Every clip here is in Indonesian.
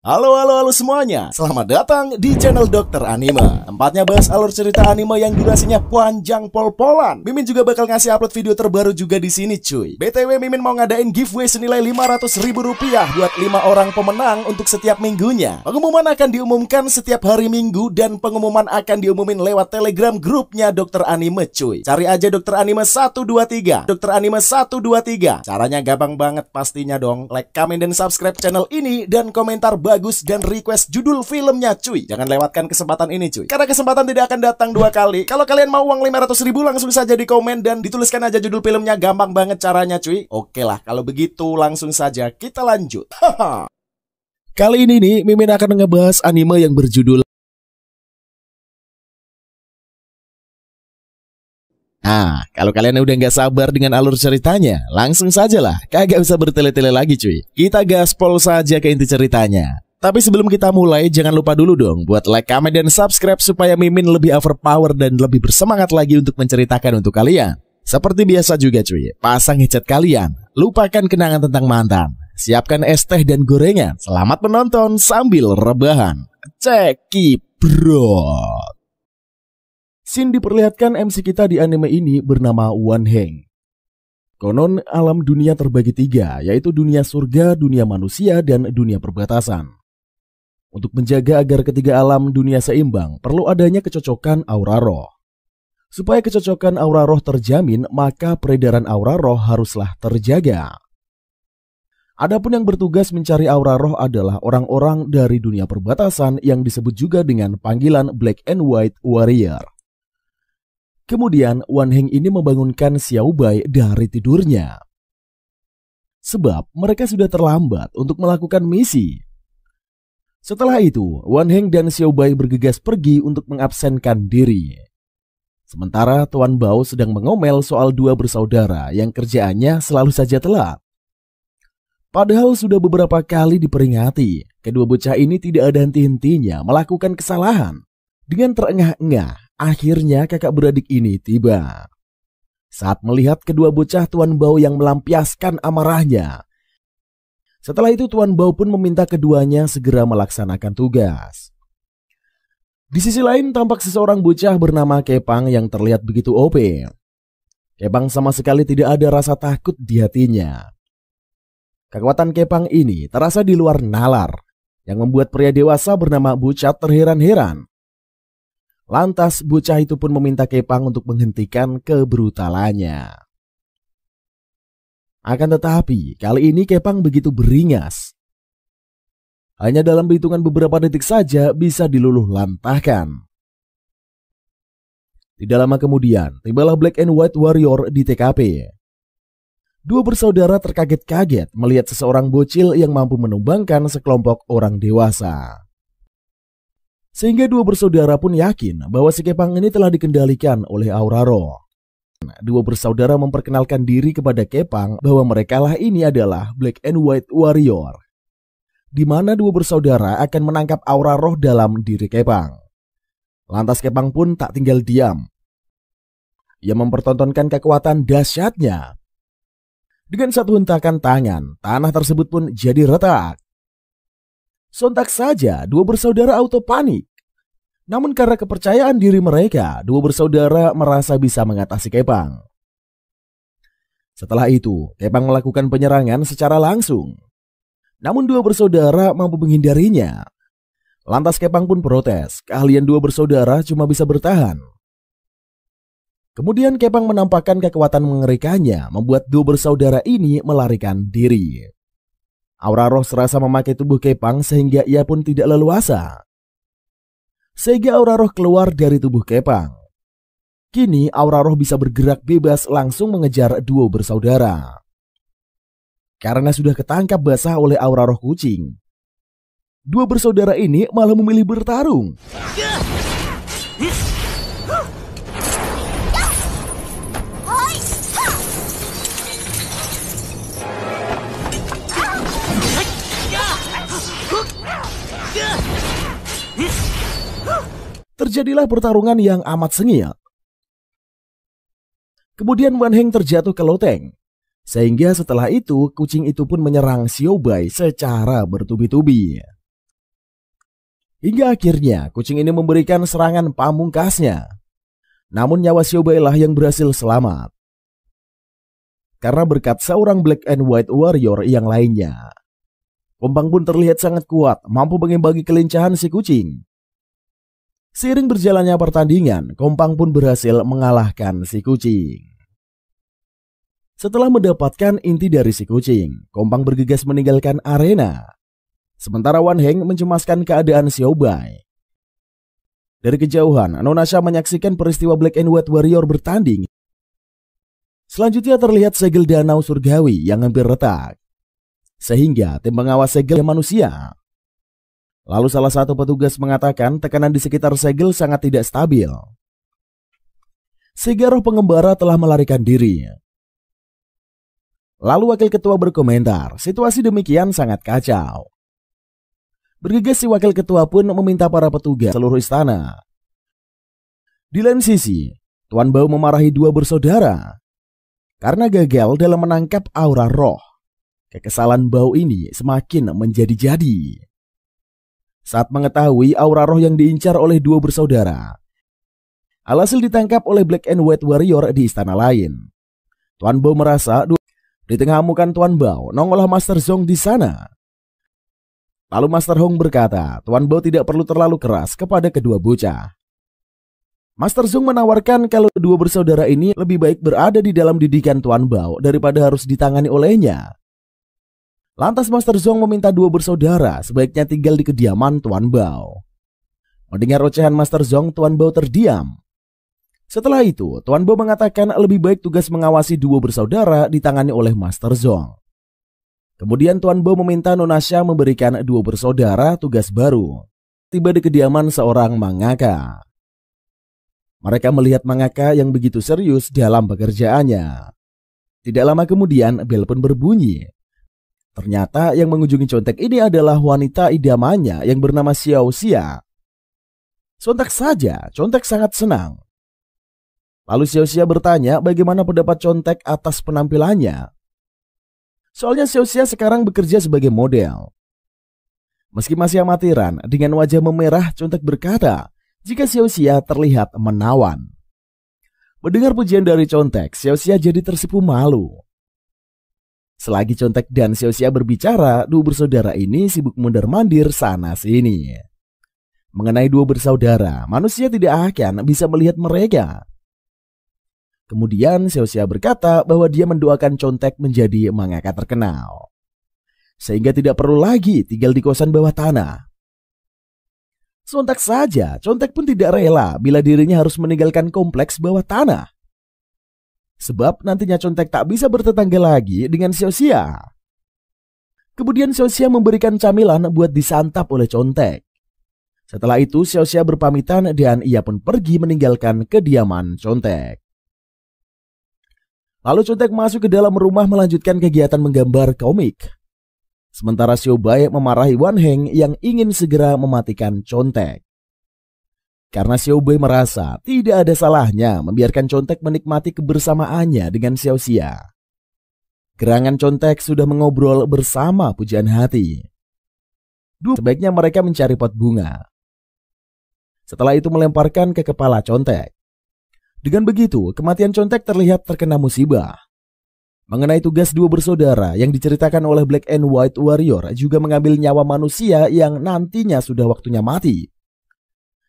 Halo semuanya, selamat datang di channel Dokter Anime. Tempatnya bahas alur cerita anime yang durasinya panjang pol-polan. Mimin juga bakal ngasih upload video terbaru juga di sini cuy. BTW Mimin mau ngadain giveaway senilai Rp500.000 buat 5 orang pemenang untuk setiap minggunya. Pengumuman akan diumumkan setiap hari Minggu dan pengumuman akan diumumin lewat Telegram grupnya Dokter Anime cuy. Cari aja Dokter Anime 123, Dokter Anime 123. Caranya gampang banget pastinya dong. Like, komen, dan subscribe channel ini dan komentar bagus dan request judul filmnya cuy. Jangan lewatkan kesempatan ini cuy, karena kesempatan tidak akan datang dua kali. Kalau kalian mau uang 500.000 langsung saja di komen dan dituliskan aja judul filmnya. Gampang banget caranya cuy. Oke lah, kalau begitu langsung saja kita lanjut. Kali ini nih Mimin akan ngebahas anime yang berjudul kalau kalian udah nggak sabar dengan alur ceritanya, langsung saja lah, kagak usah bertele-tele lagi cuy. Kita gaspol saja ke inti ceritanya. Tapi sebelum kita mulai, jangan lupa dulu dong buat like, comment, dan subscribe supaya Mimin lebih overpower dan lebih bersemangat lagi untuk menceritakan untuk kalian. Seperti biasa juga cuy, pasang headset kalian, lupakan kenangan tentang mantan, siapkan es teh dan gorengan. Selamat menonton sambil rebahan. Cekipbrot. Scene diperlihatkan MC kita di anime ini bernama Wan Heng. Konon alam dunia terbagi 3, yaitu dunia surga, dunia manusia, dan dunia perbatasan. Untuk menjaga agar ketiga alam dunia seimbang, perlu adanya kecocokan aura roh. Supaya kecocokan aura roh terjamin, maka peredaran aura roh haruslah terjaga. Adapun yang bertugas mencari aura roh adalah orang-orang dari dunia perbatasan yang disebut juga dengan panggilan Black and White Warrior. Kemudian Wan Heng ini membangunkan Xiao Bai dari tidurnya. Sebab mereka sudah terlambat untuk melakukan misi. Setelah itu, Wan Heng dan Xiao Bai bergegas pergi untuk mengabsenkan diri. Sementara Tuan Bao sedang mengomel soal dua bersaudara yang kerjaannya selalu saja telat. Padahal sudah beberapa kali diperingati, kedua bocah ini tidak ada henti-hentinya melakukan kesalahan. Dengan terengah-engah, akhirnya kakak beradik ini tiba. Saat melihat kedua bocah, Tuan Bao yang melampiaskan amarahnya. Setelah itu Tuan Bao pun meminta keduanya segera melaksanakan tugas. Di sisi lain tampak seseorang bocah bernama Kepang yang terlihat begitu OP. Kepang sama sekali tidak ada rasa takut di hatinya. Kekuatan Kepang ini terasa di luar nalar, yang membuat pria dewasa bernama Bucat terheran-heran. Lantas bocah itu pun meminta Kepang untuk menghentikan kebrutalannya. Akan tetapi kali ini Kepang begitu beringas. Hanya dalam hitungan beberapa detik saja bisa diluluh lantahkan. Tidak lama kemudian tibalah Black and White Warrior di TKP. Dua bersaudara terkaget-kaget melihat seseorang bocil yang mampu menumbangkan sekelompok orang dewasa. Sehingga dua bersaudara pun yakin bahwa si Kepang ini telah dikendalikan oleh aura roh. Dua bersaudara memperkenalkan diri kepada Kepang bahwa merekalah ini adalah Black and White Warrior, di mana dua bersaudara akan menangkap aura roh dalam diri Kepang. Lantas Kepang pun tak tinggal diam. Ia mempertontonkan kekuatan dahsyatnya. Dengan satu hentakan tangan, tanah tersebut pun jadi retak. Sontak saja dua bersaudara auto panik. Namun karena kepercayaan diri mereka, dua bersaudara merasa bisa mengatasi Kepang. Setelah itu, Kepang melakukan penyerangan secara langsung. Namun dua bersaudara mampu menghindarinya. Lantas Kepang pun protes, keahlian dua bersaudara cuma bisa bertahan. Kemudian Kepang menampakkan kekuatan mengerikannya, membuat dua bersaudara ini melarikan diri. Aura roh serasa memakai tubuh Kepang sehingga ia pun tidak leluasa. Sehingga aura roh keluar dari tubuh Kepang. Kini aura roh bisa bergerak bebas langsung mengejar duo bersaudara. Karena sudah ketangkap basah oleh aura roh kucing, dua bersaudara ini malah memilih bertarung. Terjadilah pertarungan yang amat sengit. Kemudian Wan Heng terjatuh ke loteng. Sehingga setelah itu kucing itu pun menyerang Xiao Bai secara bertubi-tubi. Hingga akhirnya kucing ini memberikan serangan pamungkasnya. Namun nyawa Xiaobai lah yang berhasil selamat. Karena berkat seorang Black and White Warrior yang lainnya. Kompang pun terlihat sangat kuat, mampu mengimbangi kelincahan si kucing. Seiring berjalannya pertandingan, Kompang pun berhasil mengalahkan si kucing. Setelah mendapatkan inti dari si kucing, Kompang bergegas meninggalkan arena. Sementara Wan Heng mencemaskan keadaan Xiaobai. Dari kejauhan, Nonasha menyaksikan peristiwa Black and White Warrior bertanding. Selanjutnya terlihat segel danau surgawi yang hampir retak. Sehingga tim pengawas segel manusia. Lalu salah satu petugas mengatakan tekanan di sekitar segel sangat tidak stabil. Sehingga roh pengembara telah melarikan diri. Lalu wakil ketua berkomentar, situasi demikian sangat kacau. Bergegas si wakil ketua pun meminta para petugas seluruh istana. Di lain sisi, Tuan Bao memarahi dua bersaudara karena gagal dalam menangkap aura roh. Kekesalan Bao ini semakin menjadi-jadi. Saat mengetahui aura roh yang diincar oleh dua bersaudara, alhasil ditangkap oleh Black and White Warrior di istana lain. Tuan Bao merasa di tengah amukan Tuan Bao nongollah Master Zhong di sana. Lalu Master Hong berkata, Tuan Bao tidak perlu terlalu keras kepada kedua bocah. Master Zhong menawarkan kalau dua bersaudara ini lebih baik berada di dalam didikan Tuan Bao daripada harus ditangani olehnya. Lantas Master Zhong meminta dua bersaudara sebaiknya tinggal di kediaman Tuan Bao. Mendengar ocehan Master Zhong, Tuan Bao terdiam. Setelah itu, Tuan Bao mengatakan lebih baik tugas mengawasi dua bersaudara ditangani oleh Master Zhong. Kemudian Tuan Bao meminta Nonasha memberikan dua bersaudara tugas baru. Tiba di kediaman seorang mangaka. Mereka melihat mangaka yang begitu serius dalam pekerjaannya. Tidak lama kemudian bel pun berbunyi. Ternyata yang mengunjungi contek ini adalah wanita idamannya yang bernama Xiao Xia. Sontak saja contek sangat senang. Lalu Xiao Xia bertanya bagaimana pendapat contek atas penampilannya. Soalnya Xiao Xia sekarang bekerja sebagai model. Meski masih amatiran, dengan wajah memerah contek berkata jika Xiao Xia terlihat menawan. Mendengar pujian dari contek, Xiao Xia jadi tersipu malu. Selagi contek dan Xiao Xia berbicara, dua bersaudara ini sibuk mondar-mandir sana sini. Mengenai dua bersaudara, manusia tidak akan bisa melihat mereka. Kemudian Xiao Xia berkata bahwa dia mendoakan contek menjadi mangaka terkenal. Sehingga tidak perlu lagi tinggal di kosan bawah tanah. Sontak saja, contek pun tidak rela bila dirinya harus meninggalkan kompleks bawah tanah. Sebab nantinya contek tak bisa bertetangga lagi dengan Xiao Xia. Kemudian Xiao Xia memberikan camilan buat disantap oleh contek. Setelah itu Xiao Xia berpamitan dan ia pun pergi meninggalkan kediaman contek. Lalu contek masuk ke dalam rumah melanjutkan kegiatan menggambar komik. Sementara Xiaobai memarahi Wan Heng yang ingin segera mematikan contek. Karena Xiaobai merasa tidak ada salahnya membiarkan contek menikmati kebersamaannya dengan Xiao Xia. Gerangan contek sudah mengobrol bersama pujaan hati. Sebaiknya mereka mencari pot bunga. Setelah itu melemparkan ke kepala contek. Dengan begitu, kematian contek terlihat terkena musibah. Mengenai tugas dua bersaudara yang diceritakan oleh Black and White Warrior juga mengambil nyawa manusia yang nantinya sudah waktunya mati.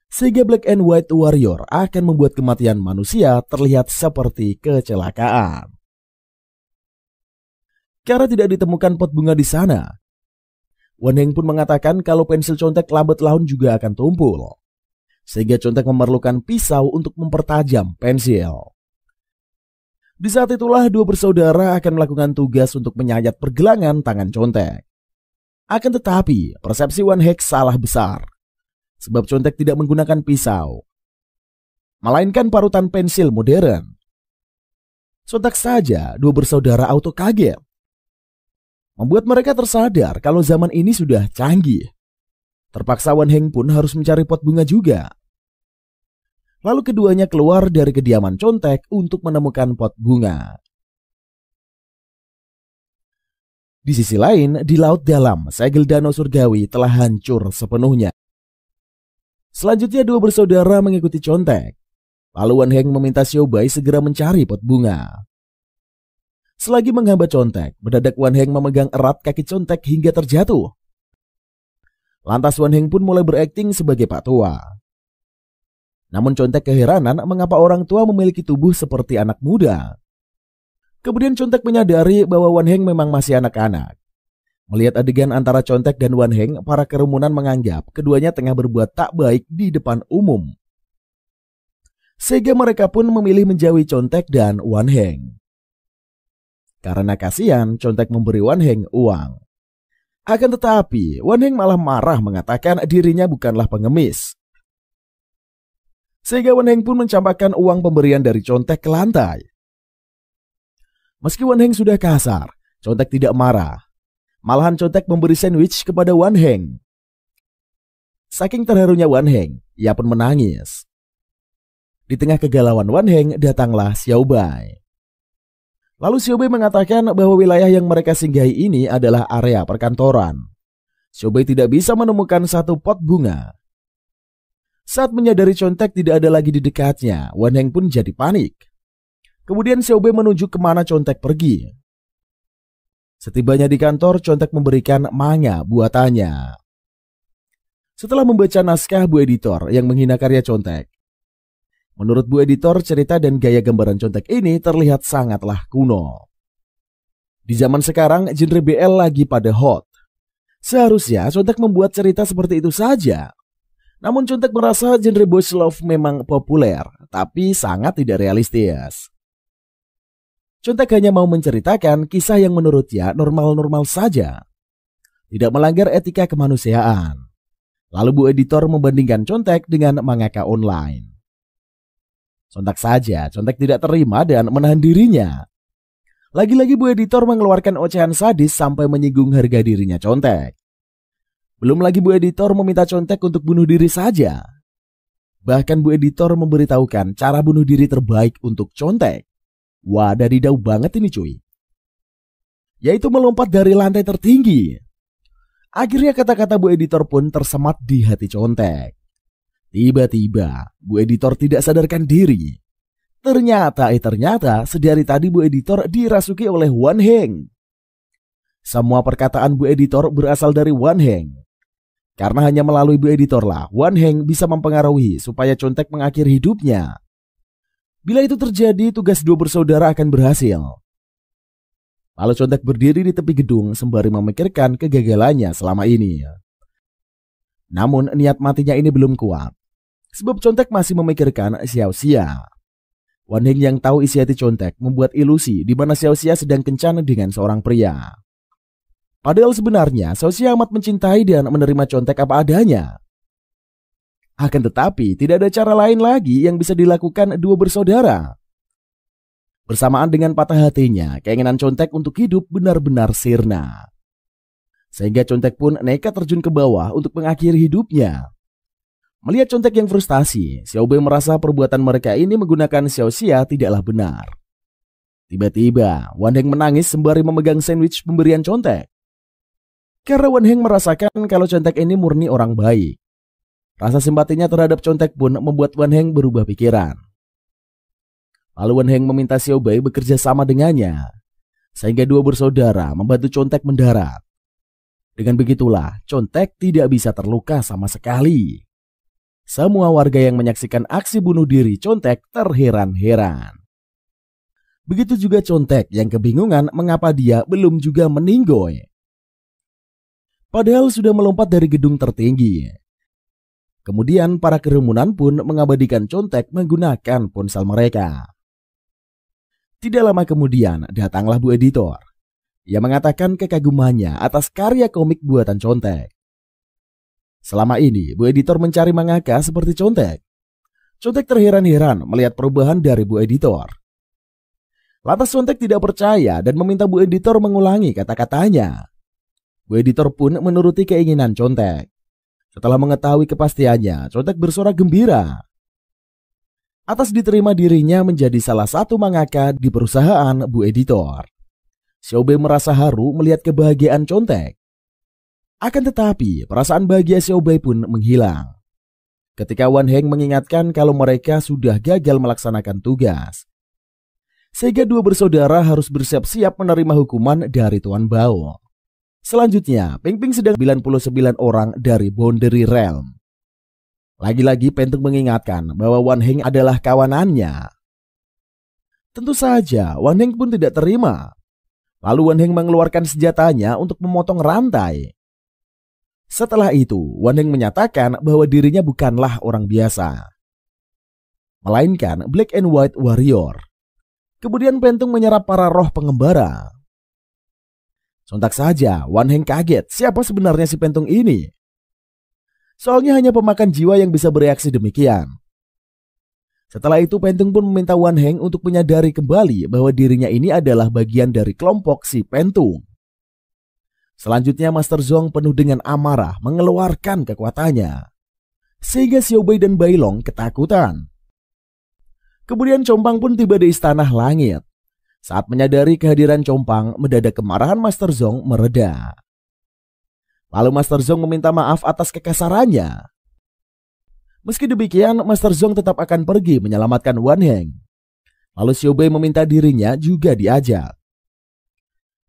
Sehingga Black and White Warrior akan membuat kematian manusia terlihat seperti kecelakaan. Karena tidak ditemukan pot bunga di sana, Wan Heng pun mengatakan kalau pensil contek lambat laun juga akan tumpul. Sehingga contek memerlukan pisau untuk mempertajam pensil. Di saat itulah dua bersaudara akan melakukan tugas untuk menyayat pergelangan tangan contek. Akan tetapi persepsi Wan Heng salah besar. Sebab contek tidak menggunakan pisau, melainkan parutan pensil modern. Sontak saja dua bersaudara auto kaget. Membuat mereka tersadar kalau zaman ini sudah canggih. Terpaksa Wan Heng pun harus mencari pot bunga juga. Lalu keduanya keluar dari kediaman contek untuk menemukan pot bunga. Di sisi lain, di laut dalam, segel danau surgawi telah hancur sepenuhnya. Selanjutnya dua bersaudara mengikuti Contek. Lalu Wan Heng meminta Xiaobai segera mencari pot bunga. Selagi menghambat Contek, mendadak Wan Heng memegang erat kaki Contek hingga terjatuh. Lantas Wan Heng pun mulai berakting sebagai Pak Tua. Namun Contek keheranan mengapa orang tua memiliki tubuh seperti anak muda. Kemudian Contek menyadari bahwa Wan Heng memang masih anak-anak. Melihat adegan antara Contek dan Wan Heng, para kerumunan menganggap keduanya tengah berbuat tak baik di depan umum. Sehingga mereka pun memilih menjauhi Contek dan Wan Heng. Karena kasihan, Contek memberi Wan Heng uang. Akan tetapi, Wan Heng malah marah mengatakan dirinya bukanlah pengemis. Sehingga Wan Heng pun mencampakkan uang pemberian dari Contek ke lantai. Meski Wan Heng sudah kasar, Contek tidak marah. Malahan Contek memberi sandwich kepada Wan Heng. Saking terharunya Wan Heng, ia pun menangis. Di tengah kegalauan Wan Heng, datanglah Xiaobai. Lalu Xiaobai mengatakan bahwa wilayah yang mereka singgahi ini adalah area perkantoran. Xiaobai tidak bisa menemukan satu pot bunga. Saat menyadari Contek tidak ada lagi di dekatnya, Wan Heng pun jadi panik. Kemudian Xiaobai menuju kemana Contek pergi. Setibanya di kantor, Contek memberikan manga buatannya. Setelah membaca naskah Bu Editor yang menghina karya Contek, menurut Bu Editor, cerita dan gaya gambaran Contek ini terlihat sangatlah kuno. Di zaman sekarang, genre BL lagi pada hot. Seharusnya Contek membuat cerita seperti itu saja. Namun Contek merasa genre boys love memang populer, tapi sangat tidak realistis. Contek hanya mau menceritakan kisah yang menurutnya normal-normal saja, tidak melanggar etika kemanusiaan. Lalu Bu Editor membandingkan Contek dengan mangaka online. Sontak saja, Contek tidak terima dan menahan dirinya. Lagi-lagi Bu Editor mengeluarkan ocehan sadis sampai menyinggung harga dirinya Contek. Belum lagi Bu Editor meminta Contek untuk bunuh diri saja. Bahkan Bu Editor memberitahukan cara bunuh diri terbaik untuk Contek. Wah, dadidau banget ini cuy. Yaitu melompat dari lantai tertinggi. Akhirnya kata-kata Bu Editor pun tersemat di hati Contek. Tiba-tiba, Bu Editor tidak sadarkan diri. Ternyata sedari tadi Bu Editor dirasuki oleh Wan Heng. Semua perkataan Bu Editor berasal dari Wan Heng. Karena hanya melalui Bu Editor lah, Wan Heng bisa mempengaruhi supaya Contek mengakhiri hidupnya. Bila itu terjadi, tugas dua bersaudara akan berhasil. Lalu Contek berdiri di tepi gedung sembari memikirkan kegagalannya selama ini. Namun niat matinya ini belum kuat. Sebab Contek masih memikirkan Xiao Xia. Wan Heng yang tahu isi hati Contek membuat ilusi di mana Xiao Xia sedang kencan dengan seorang pria. Padahal sebenarnya Xiao Xia amat mencintai dan menerima Contek apa adanya. Akan tetapi tidak ada cara lain lagi yang bisa dilakukan dua bersaudara. Bersamaan dengan patah hatinya, keinginan Contek untuk hidup benar-benar sirna. Sehingga Contek pun nekat terjun ke bawah untuk mengakhiri hidupnya. Melihat Contek yang frustasi, Xiaobai merasa perbuatan mereka ini menggunakan Xiao Xia tidaklah benar. Tiba-tiba, Wan Heng menangis sembari memegang sandwich pemberian Contek. Karena Wan Heng merasakan kalau Contek ini murni orang baik. Rasa simpatinya terhadap Contek pun membuat Wan Heng berubah pikiran. Lalu Wan Heng meminta Xiaobai bekerja sama dengannya. Sehingga dua bersaudara membantu Contek mendarat. Dengan begitulah, Contek tidak bisa terluka sama sekali. Semua warga yang menyaksikan aksi bunuh diri Contek terheran-heran. Begitu juga Contek yang kebingungan mengapa dia belum juga meninggoy. Padahal sudah melompat dari gedung tertinggi. Kemudian para kerumunan pun mengabadikan Contek menggunakan ponsel mereka. Tidak lama kemudian datanglah Bu Editor. Ia mengatakan kekagumannya atas karya komik buatan Contek. Selama ini, Bu Editor mencari mangaka seperti Contek. Contek terheran-heran melihat perubahan dari Bu Editor. Lantas Contek tidak percaya dan meminta Bu Editor mengulangi kata-katanya. Bu Editor pun menuruti keinginan Contek. Setelah mengetahui kepastiannya, Contek bersorak gembira. Atas diterima dirinya menjadi salah satu mangaka di perusahaan Bu Editor. Xiaobai merasa haru melihat kebahagiaan Contek. Akan tetapi, perasaan bahagia Xiaobai pun menghilang. ketika Wan Heng mengingatkan kalau mereka sudah gagal melaksanakan tugas. Sehingga dua bersaudara harus bersiap-siap menerima hukuman dari Tuan Bao. Selanjutnya, Ping Ping sedang 99 orang dari Boundary Realm. Lagi-lagi Pentung mengingatkan bahwa Wan Heng adalah kawanannya. Tentu saja Wan Heng pun tidak terima. Lalu Wan Heng mengeluarkan senjatanya untuk memotong rantai. Setelah itu, Wan Heng menyatakan bahwa dirinya bukanlah orang biasa, melainkan Black and White Warrior. Kemudian Pentung menyerap para roh pengembara. Sontak saja Wan Heng kaget siapa sebenarnya si Pentung ini. Soalnya hanya pemakan jiwa yang bisa bereaksi demikian. Setelah itu Pentung pun meminta Wan Heng untuk menyadari kembali bahwa dirinya ini adalah bagian dari kelompok si Pentung. Selanjutnya Master Zhong penuh dengan amarah mengeluarkan kekuatannya, sehingga Xiao Bai dan Bai Long ketakutan. Kemudian Compang pun tiba di Istana Langit. Saat menyadari kehadiran Compang, mendadak kemarahan Master Zhong mereda. Lalu Master Zhong meminta maaf atas kekasarannya. Meski demikian, Master Zhong tetap akan pergi menyelamatkan Wan Heng. Lalu Xiao Bai meminta dirinya juga diajak.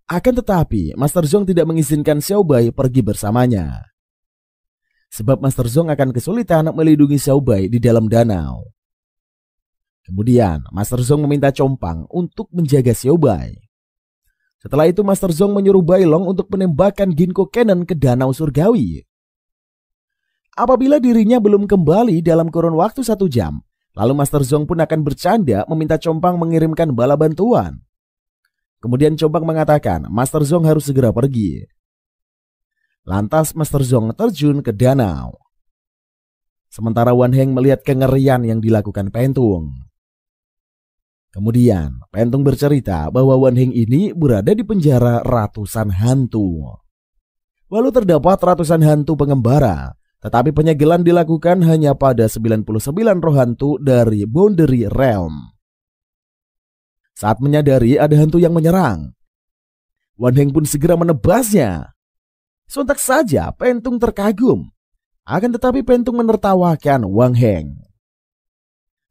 Akan tetapi, Master Zhong tidak mengizinkan Xiao Bai pergi bersamanya. Sebab Master Zhong akan kesulitan melindungi Xiao Bai di dalam danau. Kemudian, Master Zhong meminta Compang untuk menjaga Xiao Bai. Setelah itu, Master Zhong menyuruh Bai Long untuk menembakkan Ginkgo Cannon ke danau surgawi. Apabila dirinya belum kembali dalam kurun waktu 1 jam, lalu Master Zhong pun akan bercanda meminta Compang mengirimkan bala bantuan. Kemudian Compang mengatakan Master Zhong harus segera pergi. Lantas Master Zhong terjun ke danau. Sementara Wan Heng melihat kengerian yang dilakukan Pentung. Kemudian Pentung bercerita bahwa Wan Heng ini berada di penjara ratusan hantu. Walau terdapat ratusan hantu pengembara, tetapi penyegelan dilakukan hanya pada 99 roh hantu dari Boundary Realm. Saat menyadari ada hantu yang menyerang, Wan Heng pun segera menebasnya. Sontak saja Pentung terkagum. Akan tetapi Pentung menertawakan Wan Heng.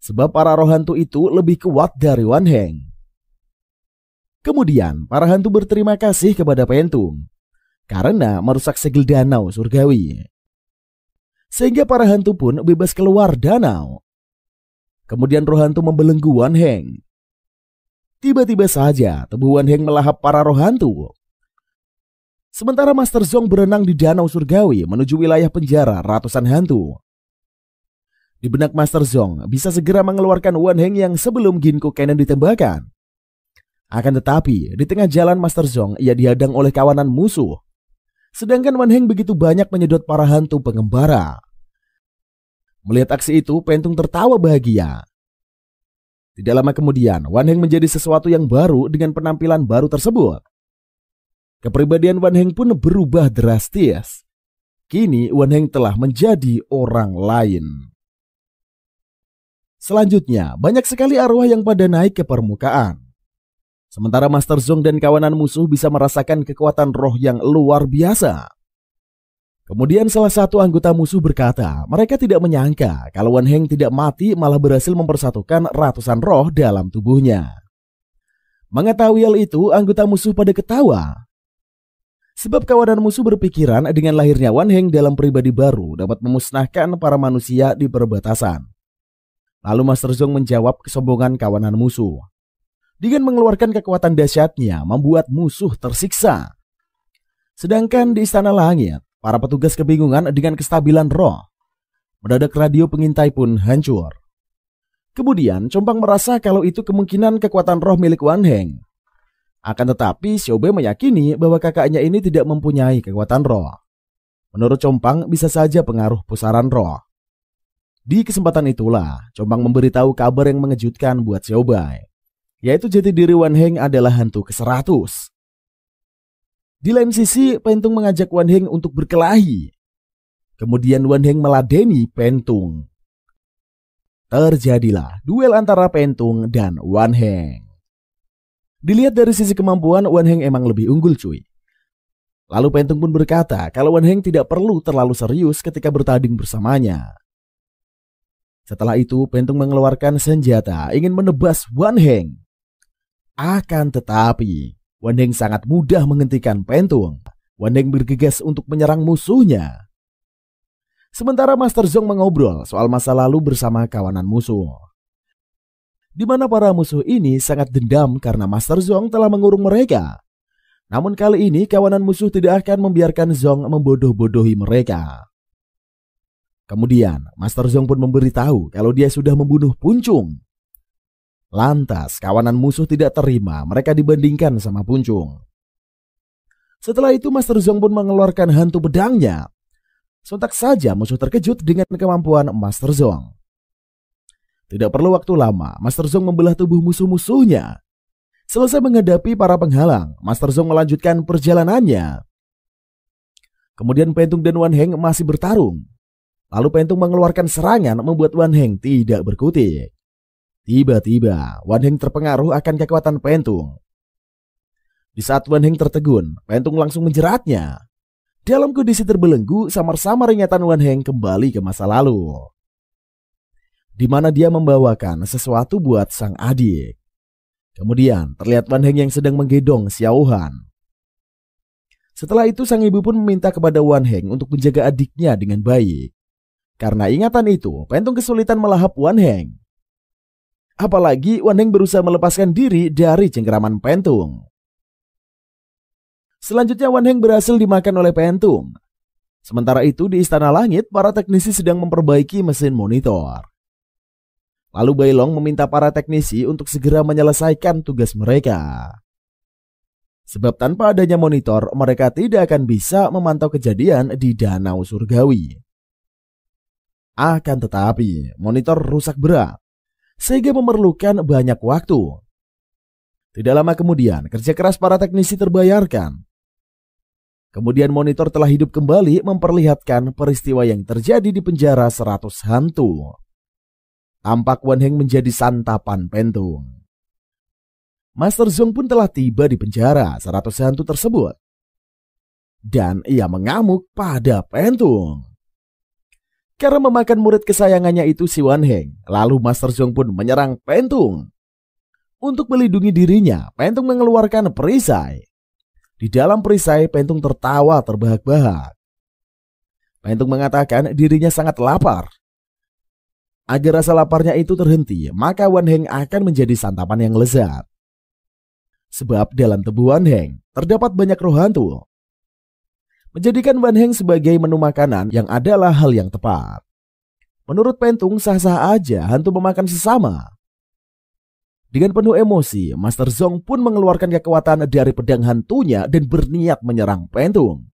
Sebab para roh hantu itu lebih kuat dari Wan Heng. Kemudian para hantu berterima kasih kepada Pentung karena merusak segel danau surgawi. Sehingga para hantu pun bebas keluar danau. Kemudian roh hantu membelenggu Wan Heng. Tiba-tiba saja tubuh Wan Heng melahap para roh hantu. Sementara Master Zhong berenang di danau surgawi menuju wilayah penjara ratusan hantu. Di benak Master Zhong bisa segera mengeluarkan Wan Heng yang sebelum Ginkgo Cannon ditembakkan. Akan tetapi di tengah jalan Master Zhong ia dihadang oleh kawanan musuh. Sedangkan Wan Heng begitu banyak menyedot para hantu pengembara. Melihat aksi itu, Pentung tertawa bahagia. Tidak lama kemudian, Wan Heng menjadi sesuatu yang baru dengan penampilan baru tersebut. Kepribadian Wan Heng pun berubah drastis. Kini Wan Heng telah menjadi orang lain. Selanjutnya, banyak sekali arwah yang pada naik ke permukaan. Sementara Master Zhong dan kawanan musuh bisa merasakan kekuatan roh yang luar biasa. Kemudian salah satu anggota musuh berkata, mereka tidak menyangka kalau Wan Heng tidak mati malah berhasil mempersatukan ratusan roh dalam tubuhnya. Mengetahui hal itu, anggota musuh pada ketawa. Sebab kawanan musuh berpikiran dengan lahirnya Wan Heng dalam pribadi baru dapat memusnahkan para manusia di perbatasan. Lalu Master Zhong menjawab kesombongan kawanan musuh. Dengan mengeluarkan kekuatan dahsyatnya membuat musuh tersiksa. Sedangkan di Istana Langit, para petugas kebingungan dengan kestabilan roh. Mendadak radio pengintai pun hancur. Kemudian Compang merasa kalau itu kemungkinan kekuatan roh milik Wan Heng. Akan tetapi Xiao Bai meyakini bahwa kakaknya ini tidak mempunyai kekuatan roh. Menurut Compang bisa saja pengaruh pusaran roh. Di kesempatan itulah Compang memberitahu kabar yang mengejutkan buat Xiao Bai. Yaitu jati diri Wan Heng adalah hantu ke-100. Di lain sisi, Pentung mengajak Wan Heng untuk berkelahi. Kemudian Wan Heng meladeni Pentung. Terjadilah duel antara Pentung dan Wan Heng. Dilihat dari sisi kemampuan, Wan Heng emang lebih unggul cuy. Lalu Pentung pun berkata kalau Wan Heng tidak perlu terlalu serius ketika bertanding bersamanya. Setelah itu, Pentung mengeluarkan senjata ingin menebas Wan Heng. Akan tetapi, Wan Heng sangat mudah menghentikan Pentung. Wan Heng bergegas untuk menyerang musuhnya. Sementara Master Zhong mengobrol soal masa lalu bersama kawanan musuh, di mana para musuh ini sangat dendam karena Master Zhong telah mengurung mereka. Namun kali ini kawanan musuh tidak akan membiarkan Zhong membodoh-bodohi mereka. Kemudian Master Zhong pun memberitahu kalau dia sudah membunuh Puncung. Lantas kawanan musuh tidak terima mereka dibandingkan sama Puncung. Setelah itu Master Zhong pun mengeluarkan hantu pedangnya. Sontak saja musuh terkejut dengan kemampuan Master Zhong. Tidak perlu waktu lama, Master Zhong membelah tubuh musuh-musuhnya. Selesai menghadapi para penghalang, Master Zhong melanjutkan perjalanannya. Kemudian Pentung dan Wan Heng masih bertarung. Lalu Pentung mengeluarkan serangan membuat Wan Heng tidak berkutik. Tiba-tiba Wan Heng terpengaruh akan kekuatan Pentung. Di saat Wan Heng tertegun, Pentung langsung menjeratnya. Dalam kondisi terbelenggu, samar-samar ingatan Wan Heng kembali ke masa lalu, di mana dia membawakan sesuatu buat sang adik. Kemudian terlihat Wan Heng yang sedang menggendong Xiao Han. Setelah itu sang ibu pun meminta kepada Wan Heng untuk menjaga adiknya dengan baik. Karena ingatan itu, Pentung kesulitan melahap Wan Heng. Apalagi Wan Heng berusaha melepaskan diri dari cengkeraman Pentung. Selanjutnya Wan Heng berhasil dimakan oleh Pentung. Sementara itu di Istana Langit, para teknisi sedang memperbaiki mesin monitor. Lalu Bai Long meminta para teknisi untuk segera menyelesaikan tugas mereka. Sebab tanpa adanya monitor, mereka tidak akan bisa memantau kejadian di Danau Surgawi. Akan tetapi, monitor rusak berat, sehingga memerlukan banyak waktu. Tidak lama kemudian, kerja keras para teknisi terbayarkan. Kemudian monitor telah hidup kembali memperlihatkan peristiwa yang terjadi di penjara 100 hantu. Tampak Wan Heng menjadi santapan Pentung. Master Zhong pun telah tiba di penjara 100 hantu tersebut. Dan ia mengamuk pada Pentung. Karena memakan murid kesayangannya itu si Wan Heng, lalu Master Zhong pun menyerang Pentung. Untuk melindungi dirinya, Pentung mengeluarkan perisai. Di dalam perisai, Pentung tertawa terbahak-bahak. Pentung mengatakan dirinya sangat lapar. Agar rasa laparnya itu terhenti, maka Wan Heng akan menjadi santapan yang lezat. Sebab dalam tubuh Wan Heng terdapat banyak roh hantu. Menjadikan Wan Heng sebagai menu makanan yang adalah hal yang tepat. Menurut Pentung sah-sah aja hantu memakan sesama. Dengan penuh emosi, Master Zhong pun mengeluarkan kekuatan dari pedang hantunya dan berniat menyerang Pentung.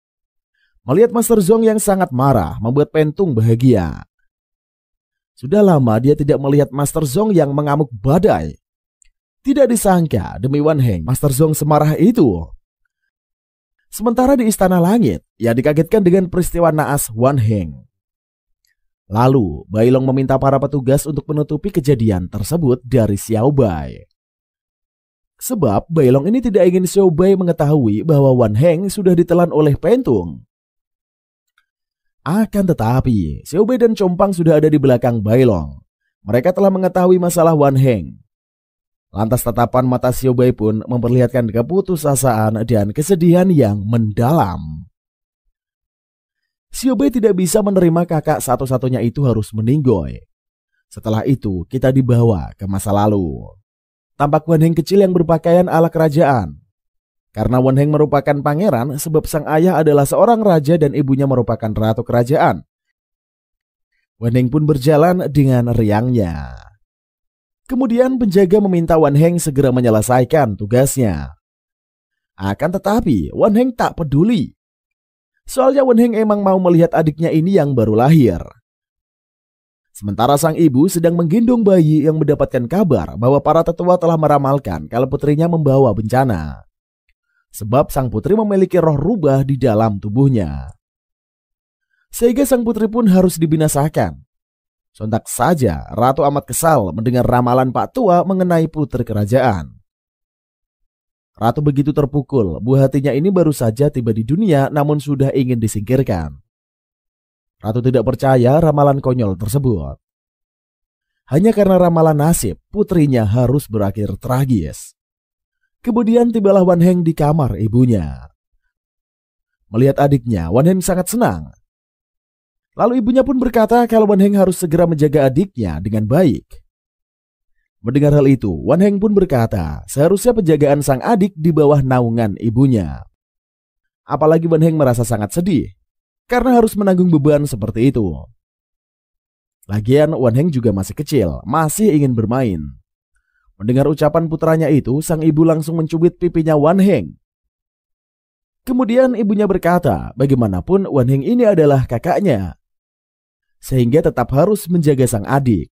Melihat Master Zhong yang sangat marah membuat Pentung bahagia. Sudah lama dia tidak melihat Master Zhong yang mengamuk badai. Tidak disangka demi Wan Heng, Master Zhong semarah itu. Sementara di Istana Langit, ia dikagetkan dengan peristiwa naas Wan Heng. Lalu, Bai Long meminta para petugas untuk menutupi kejadian tersebut dari Xiao Bai. Sebab Bai Long ini tidak ingin Xiao Bai mengetahui bahwa Wan Heng sudah ditelan oleh Pentung. Akan tetapi, Xiao Bai dan Compang sudah ada di belakang Bai Long. Mereka telah mengetahui masalah Wan Heng. Lantas tatapan mata Xiao Bai pun memperlihatkan keputusasaan dan kesedihan yang mendalam. Xiao Bai tidak bisa menerima kakak satu-satunya itu harus meninggoy. Setelah itu kita dibawa ke masa lalu. Tampak Wan Heng kecil yang berpakaian ala kerajaan. Karena Wan Heng merupakan pangeran sebab sang ayah adalah seorang raja dan ibunya merupakan ratu kerajaan. Wan Heng pun berjalan dengan riangnya. Kemudian penjaga meminta Wan Heng segera menyelesaikan tugasnya. Akan tetapi Wan Heng tak peduli. Soalnya Wan Heng emang mau melihat adiknya ini yang baru lahir. Sementara sang ibu sedang menggendong bayi yang mendapatkan kabar bahwa para tetua telah meramalkan kalau putrinya membawa bencana. Sebab sang putri memiliki roh rubah di dalam tubuhnya. Sehingga sang putri pun harus dibinasakan. Sontak saja Ratu amat kesal mendengar ramalan Pak Tua mengenai putri kerajaan. Ratu begitu terpukul, buah hatinya ini baru saja tiba di dunia namun sudah ingin disingkirkan. Ratu tidak percaya ramalan konyol tersebut. hanya karena ramalan nasib putrinya harus berakhir tragis. Kemudian tibalah Wan Heng di kamar ibunya. Melihat adiknya, Wan Heng sangat senang. Lalu ibunya pun berkata kalau Wan Heng harus segera menjaga adiknya dengan baik. Mendengar hal itu, Wan Heng pun berkata seharusnya penjagaan sang adik di bawah naungan ibunya. Apalagi Wan Heng merasa sangat sedih karena harus menanggung beban seperti itu. Lagian Wan Heng juga masih kecil, masih ingin bermain. Mendengar ucapan putranya itu, sang ibu langsung mencubit pipinya Wan Heng. Kemudian ibunya berkata, bagaimanapun Wan Heng ini adalah kakaknya, sehingga tetap harus menjaga sang adik.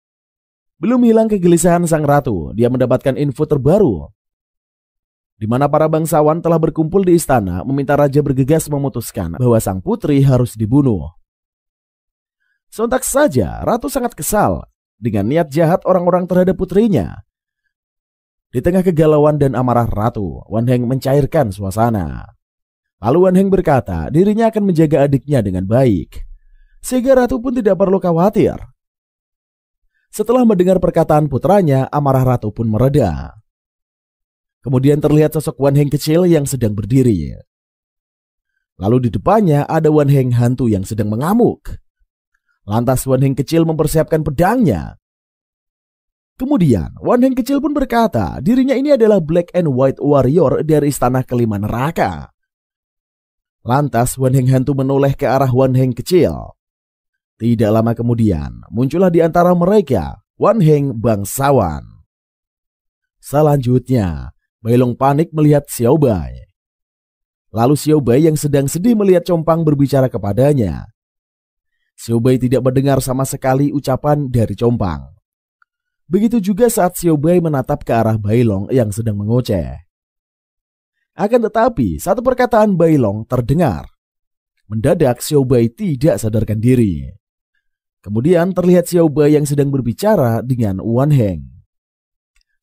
Belum hilang kegelisahan sang ratu, dia mendapatkan info terbaru, di mana para bangsawan telah berkumpul di istana meminta raja bergegas memutuskan bahwa sang putri harus dibunuh. Sontak saja ratu sangat kesal dengan niat jahat orang-orang terhadap putrinya. Di tengah kegalauan dan amarah ratu, Wan Heng mencairkan suasana. Lalu Wan Heng berkata dirinya akan menjaga adiknya dengan baik, sehingga ratu pun tidak perlu khawatir. Setelah mendengar perkataan putranya, amarah ratu pun mereda. Kemudian terlihat sosok Wan Heng kecil yang sedang berdiri. Lalu di depannya ada Wan Heng hantu yang sedang mengamuk. Lantas Wan Heng kecil mempersiapkan pedangnya. Kemudian Wan Heng kecil pun berkata dirinya ini adalah Black and White Warrior dari istana kelima neraka. Lantas Wan Heng hantu menoleh ke arah Wan Heng kecil. Tidak lama kemudian muncullah di antara mereka Wan Heng bangsawan. Selanjutnya Bailong panik melihat Xiao Bai. Lalu Xiao Bai yang sedang sedih melihat Compang berbicara kepadanya. Xiao Bai tidak mendengar sama sekali ucapan dari Compang. Begitu juga saat Xiao Bai menatap ke arah Bailong yang sedang mengoceh. Akan tetapi satu perkataan Bailong terdengar. Mendadak Xiao Bai tidak sadarkan diri. Kemudian terlihat Xiao Bai yang sedang berbicara dengan Wan Heng.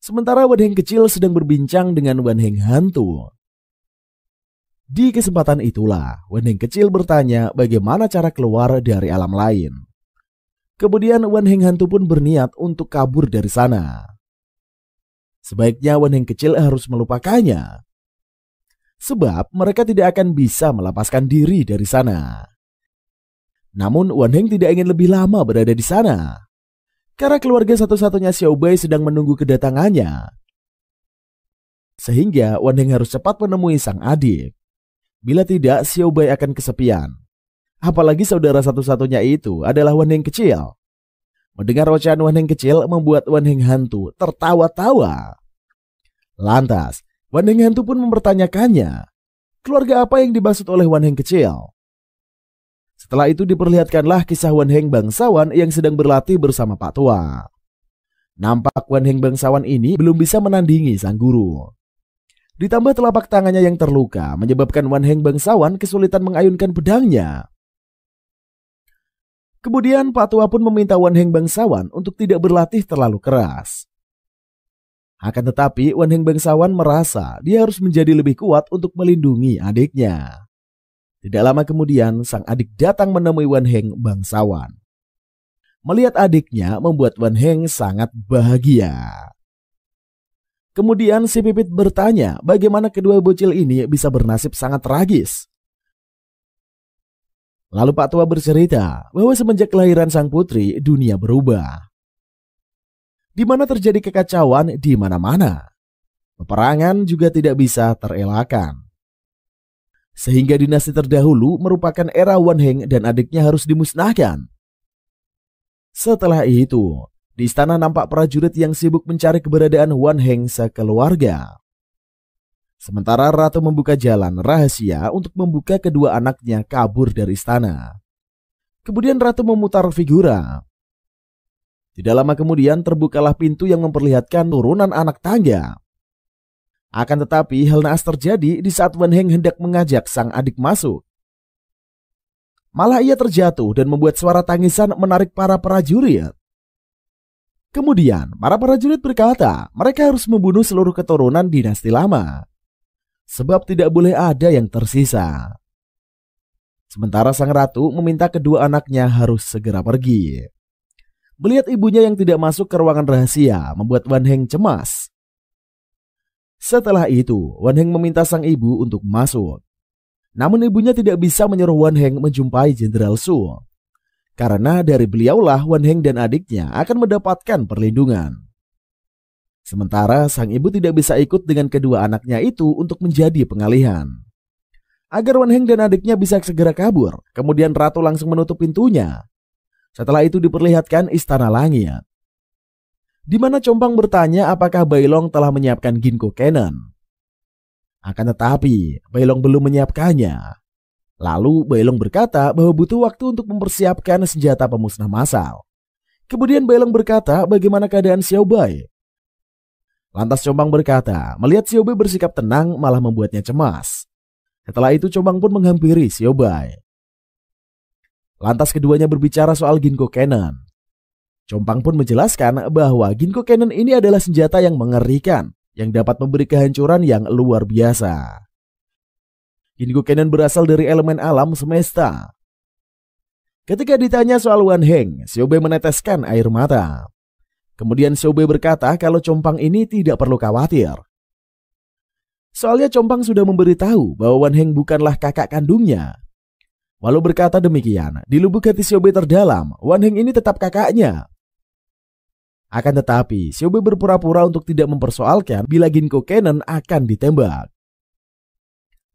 Sementara Wan Heng kecil sedang berbincang dengan Wan Heng hantu. Di kesempatan itulah Wan Heng kecil bertanya bagaimana cara keluar dari alam lain. Kemudian Wan Heng hantu pun berniat untuk kabur dari sana. Sebaiknya Wan Heng kecil harus melupakannya, sebab mereka tidak akan bisa melepaskan diri dari sana. Namun Wan Heng tidak ingin lebih lama berada di sana, karena keluarga satu-satunya Xiao Bai sedang menunggu kedatangannya. Sehingga Wan Heng harus cepat menemui sang adik. Bila tidak, Xiao Bai akan kesepian. Apalagi saudara satu-satunya itu adalah Wan Heng kecil. Mendengar ocehan Wan Heng kecil membuat Wan Heng hantu tertawa-tawa. Lantas Wan Heng hantu pun mempertanyakannya, keluarga apa yang dimaksud oleh Wan Heng kecil. Setelah itu diperlihatkanlah kisah Wan Heng bangsawan yang sedang berlatih bersama Pak Tua. Nampak Wan Heng bangsawan ini belum bisa menandingi sang guru. Ditambah telapak tangannya yang terluka menyebabkan Wan Heng bangsawan kesulitan mengayunkan pedangnya. Kemudian Pak Tua pun meminta Wan Heng bangsawan untuk tidak berlatih terlalu keras. Akan tetapi Wan Heng bangsawan merasa dia harus menjadi lebih kuat untuk melindungi adiknya. Tidak lama kemudian sang adik datang menemui Wan Heng bangsawan. Melihat adiknya membuat Wan Heng sangat bahagia. Kemudian si Pipit bertanya bagaimana kedua bocil ini bisa bernasib sangat tragis. Lalu Pak Tua bercerita bahwa semenjak kelahiran sang putri dunia berubah. Di mana terjadi kekacauan di mana-mana. Peperangan juga tidak bisa terelakkan. Sehingga dinasti terdahulu merupakan era Wan Heng dan adiknya harus dimusnahkan. Setelah itu, di istana nampak prajurit yang sibuk mencari keberadaan Wan Heng sekeluarga. Sementara ratu membuka jalan rahasia untuk membuka kedua anaknya kabur dari istana. Kemudian ratu memutar figura. Tidak lama kemudian terbukalah pintu yang memperlihatkan turunan anak tangga. Akan tetapi hal naas terjadi di saat Wan Heng hendak mengajak sang adik masuk. Malah ia terjatuh dan membuat suara tangisan menarik para prajurit. Kemudian para prajurit berkata mereka harus membunuh seluruh keturunan dinasti lama, sebab tidak boleh ada yang tersisa. Sementara sang ratu meminta kedua anaknya harus segera pergi. Melihat ibunya yang tidak masuk ke ruangan rahasia membuat Wan Heng cemas. Setelah itu, Wan Heng meminta sang ibu untuk masuk. Namun ibunya tidak bisa menyuruh Wan Heng menjumpai Jenderal Su. Karena dari beliaulah Wan Heng dan adiknya akan mendapatkan perlindungan. Sementara sang ibu tidak bisa ikut dengan kedua anaknya itu untuk menjadi pengalihan. Agar Wan Heng dan adiknya bisa segera kabur, kemudian Ratu langsung menutup pintunya. Setelah itu diperlihatkan Istana Langit, di mana Compang bertanya apakah Bailong telah menyiapkan Ginkgo Cannon. Akan tetapi Bailong belum menyiapkannya. Lalu Bailong berkata bahwa butuh waktu untuk mempersiapkan senjata pemusnah massal. Kemudian Bailong berkata bagaimana keadaan Xiao Bai. Lantas Compang berkata melihat Xiao Bai bersikap tenang malah membuatnya cemas. Setelah itu Compang pun menghampiri Xiao Bai. Lantas keduanya berbicara soal Ginkgo Cannon. Compang pun menjelaskan bahwa Ginkgo Cannon ini adalah senjata yang mengerikan yang dapat memberi kehancuran yang luar biasa. Ginkgo Cannon berasal dari elemen alam semesta. Ketika ditanya soal Wan Heng, Xiao Bai meneteskan air mata. Kemudian Xiao Bai berkata kalau Compang ini tidak perlu khawatir. Soalnya Compang sudah memberitahu bahwa Wan Heng bukanlah kakak kandungnya. Walau berkata demikian, di lubuk hati Xiao Bai terdalam, Wan Heng ini tetap kakaknya. Akan tetapi, Xiao Bai berpura-pura untuk tidak mempersoalkan bila Ginkgo Cannon akan ditembak.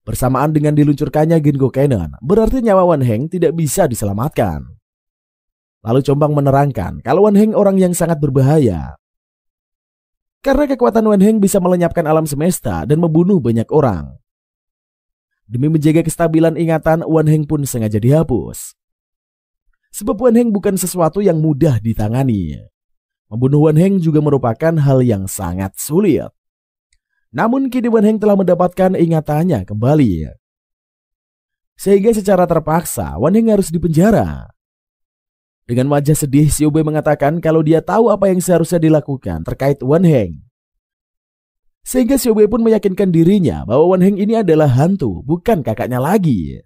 Bersamaan dengan diluncurkannya Ginkgo Cannon, berarti nyawa Wan Heng tidak bisa diselamatkan. Lalu Compang menerangkan kalau Wan Heng orang yang sangat berbahaya. Karena kekuatan Wan Heng bisa melenyapkan alam semesta dan membunuh banyak orang. Demi menjaga kestabilan ingatan, Wan Heng pun sengaja dihapus. Sebab Wan Heng bukan sesuatu yang mudah ditangani. Membunuh Wan Heng juga merupakan hal yang sangat sulit. Namun kini Wan Heng telah mendapatkan ingatannya kembali. Sehingga secara terpaksa Wan Heng harus dipenjara. Dengan wajah sedih, Xiao Bai mengatakan kalau dia tahu apa yang seharusnya dilakukan terkait Wan Heng. Sehingga Xiao Bai pun meyakinkan dirinya bahwa Wan Heng ini adalah hantu, bukan kakaknya lagi.